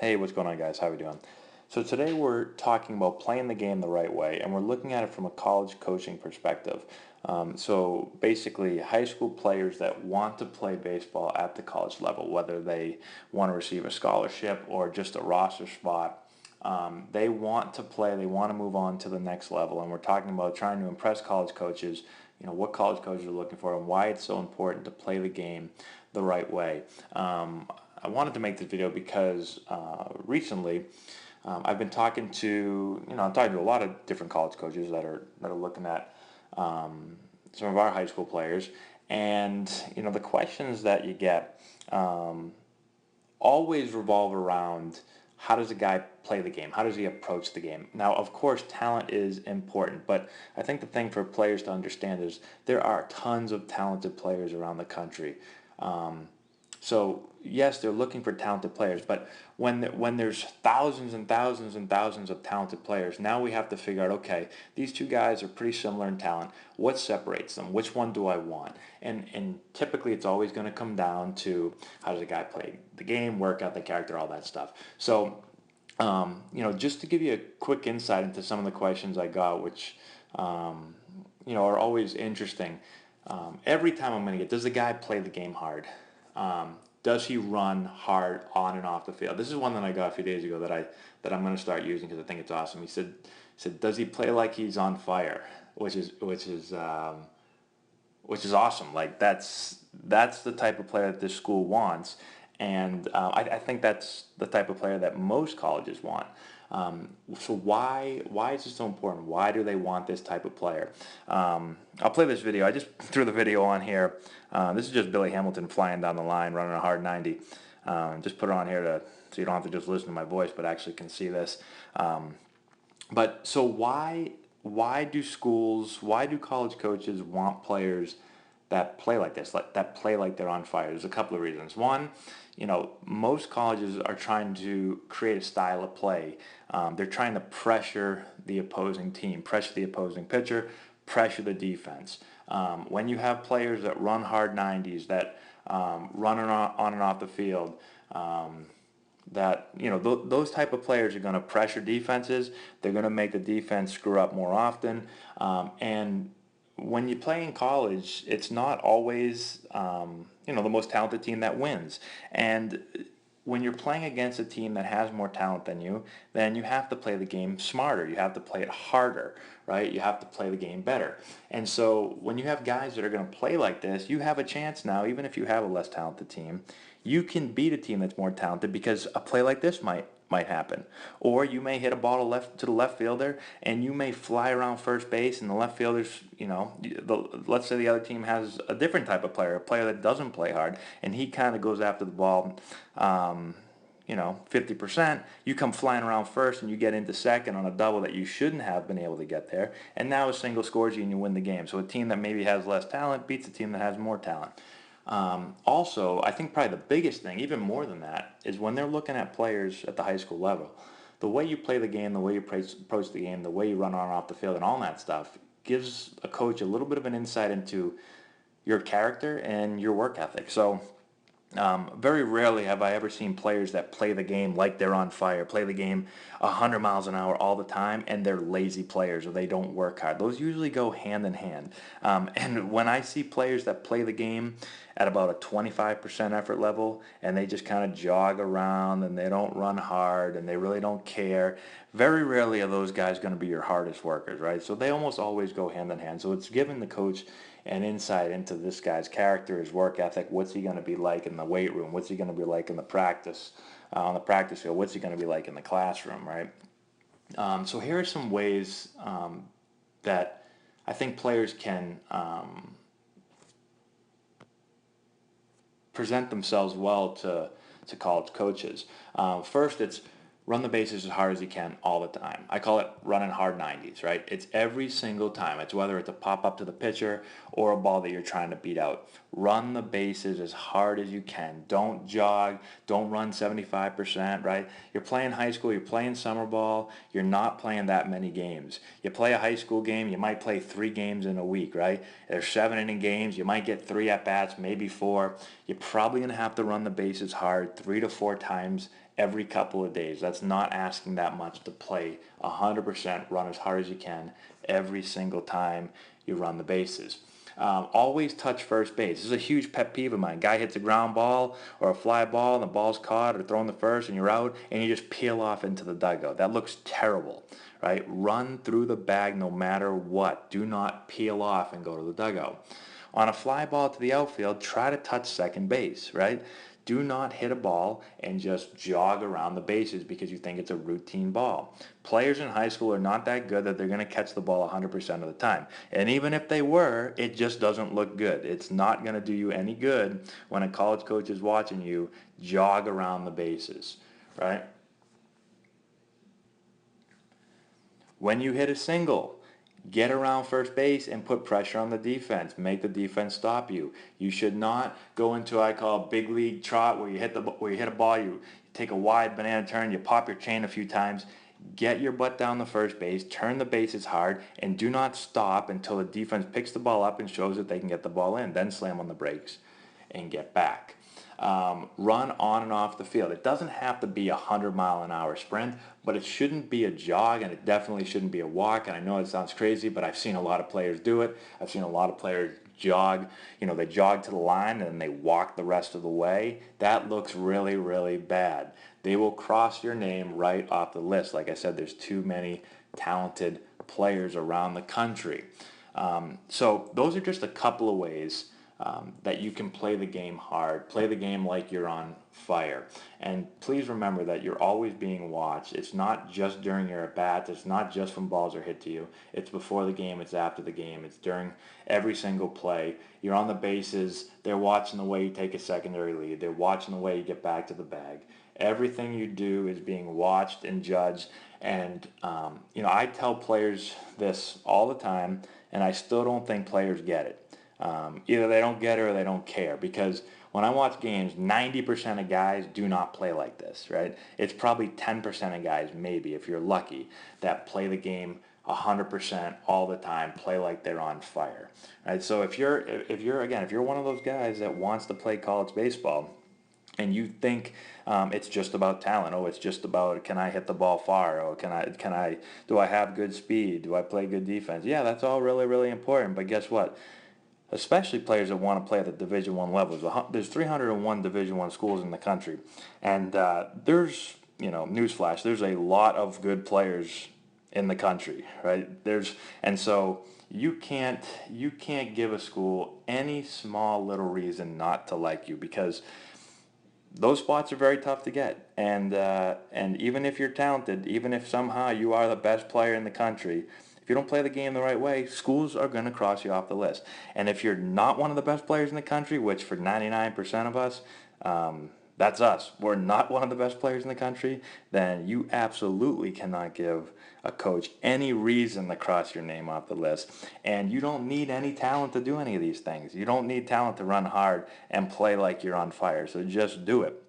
Hey, what's going on, guys? How we doing? So today we're talking about playing the game the right way, and we're looking at it from a college coaching perspective. So basically, high school players that want to play baseball at the college level, whether they want to receive a scholarship or just a roster spot, they want to play, they want to move on to the next level, and we're talking about trying to impress college coaches, what college coaches are looking for and why it's so important to play the game the right way. I wanted to make this video because recently I've been talking to, I'm talking to a lot of different college coaches that are looking at some of our high school players, and the questions that you get always revolve around how does a guy play the game? How does he approach the game? Now, of course, talent is important, but I think the thing for players to understand is there are tons of talented players around the country. So yes, they're looking for talented players, but when there's thousands and thousands and thousands of talented players, now we have to figure out, okay, these two guys are pretty similar in talent. What separates them? Which one do I want? And typically it's always going to come down to how does a guy play the game, work ethic, character, all that stuff. So just to give you a quick insight into some of the questions I got, which are always interesting. Every time I'm going to get, does the guy play the game hard? Does he run hard on and off the field? This is one that I got a few days ago that I'm going to start using because I think it's awesome. He said, does he play like he's on fire? Which is awesome. Like that's the type of player that this school wants, and I think that's the type of player that most colleges want. So why is this so important? Why do they want this type of player? I'll play this video. I just threw the video on here. This is just Billy Hamilton flying down the line, running a hard 90. Just put it on here so you don't have to just listen to my voice, but actually can see this. But so why do college coaches want players that play like this, that play like they're on fire? There's a couple of reasons. One, most colleges are trying to create a style of play. They're trying to pressure the opposing team, pressure the opposing pitcher, pressure the defense. When you have players that run hard 90s, that run on and off the field, those type of players are going to pressure defenses. They're going to make the defense screw up more often. And when you play in college, it's not always the most talented team that wins. And when you're playing against a team that has more talent than you, then you have to play the game smarter. You have to play it harder, right? You have to play the game better. And so when you have guys that are going to play like this, you have a chance now, even if you have a less talented team, you can beat a team that's more talented because a play like this might happen. Or you may hit a ball to the left fielder and you may fly around first base and the left fielder's, let's say the other team has a different type of player, a player that doesn't play hard, and he kind of goes after the ball 50%, you come flying around first and you get into second on a double that you shouldn't have been able to get there, and now a single scores you and you win the game. So a team that maybe has less talent beats a team that has more talent. Also, I think probably the biggest thing, even more than that, is when they're looking at players at the high school level, the way you play the game, the way you approach the game, the way you run on and off the field and all that stuff gives a coach a little bit of an insight into your character and your work ethic. So very rarely have I ever seen players that play the game like they're on fire, play the game 100 miles an hour all the time, and they're lazy players or they don't work hard. Those usually go hand in hand. And when I see players that play the game at about a 25% effort level and they just kind of jog around and they don't run hard and they really don't care, very rarely are those guys going to be your hardest workers, right? So they almost always go hand in hand. So it's giving the coach an insight into this guy's character, his work ethic. What's he going to be like in the weight room? What's he going to be like in the practice, on the practice field? What's he going to be like in the classroom, right? So here are some ways that I think players can present themselves well to college coaches. First, it's run the bases as hard as you can all the time. I call it running hard 90s, right? It's every single time. It's whether it's a pop-up to the pitcher or a ball that you're trying to beat out. Run the bases as hard as you can. Don't jog. Don't run 75%, right? You're playing high school. You're playing summer ball. You're not playing that many games. You play a high school game, you might play 3 games in a week, right? There's 7-inning games. You might get 3 at-bats, maybe 4. You're probably going to have to run the bases hard 3 to 4 times every couple of days. That's not asking that much to play 100%, run as hard as you can every single time you run the bases. Always touch first base. This is a huge pet peeve of mine. Guy hits a ground ball or a fly ball and the ball's caught or thrown the first and you're out and you just peel off into the dugout. That looks terrible, right? Run through the bag no matter what. Do not peel off and go to the dugout. On a fly ball to the outfield, try to touch second base, right? Do not hit a ball and just jog around the bases because you think it's a routine ball. Players in high school are not that good that they're going to catch the ball 100% of the time. And even if they were, it just doesn't look good. It's not going to do you any good when a college coach is watching you jog around the bases, right? When you hit a single, get around first base and put pressure on the defense. Make the defense stop you. You should not go into what I call a big league trot where you hit a ball, you take a wide banana turn, you pop your chain a few times. Get your butt down the first base, turn the bases hard, and do not stop until the defense picks the ball up and shows that they can get the ball in. Then slam on the brakes and get back. Run on and off the field. It doesn't have to be a 100-mile-an-hour sprint, but it shouldn't be a jog, and it definitely shouldn't be a walk. And I know it sounds crazy, but I've seen a lot of players do it. I've seen a lot of players jog. They jog to the line and then they walk the rest of the way. That looks really, really bad. They will cross your name right off the list. Like I said, there's too many talented players around the country. So those are just a couple of ways that you can play the game hard, play the game like you're on fire. And please remember that you're always being watched. It's not just during your at-bats. It's not just when balls are hit to you. It's before the game. It's after the game. It's during every single play. You're on the bases. They're watching the way you take a secondary lead. They're watching the way you get back to the bag. Everything you do is being watched and judged. And, I tell players this all the time, and I still don't think players get it. Either they don't get it or they don't care, because when I watch games, 90% of guys do not play like this, right? It's probably 10% of guys, maybe, if you're lucky, that play the game 100% all the time, play like they're on fire, right? So if you're one of those guys that wants to play college baseball, and you think it's just about talent. Oh, it's just about, can I hit the ball far? Oh, do I have good speed? Do I play good defense? Yeah, that's all really, really important. But guess what? Especially players that want to play at the Division I levels. There's 301 Division I schools in the country, and there's, newsflash, there's a lot of good players in the country, right? And so you can't give a school any small little reason not to like you, because those spots are very tough to get. And even if you're talented, even if somehow you are the best player in the country, if you don't play the game the right way, schools are going to cross you off the list. And if you're not one of the best players in the country, which for 99% of us, that's us, we're not one of the best players in the country, then you absolutely cannot give a coach any reason to cross your name off the list. And you don't need any talent to do any of these things. You don't need talent to run hard and play like you're on fire. So just do it.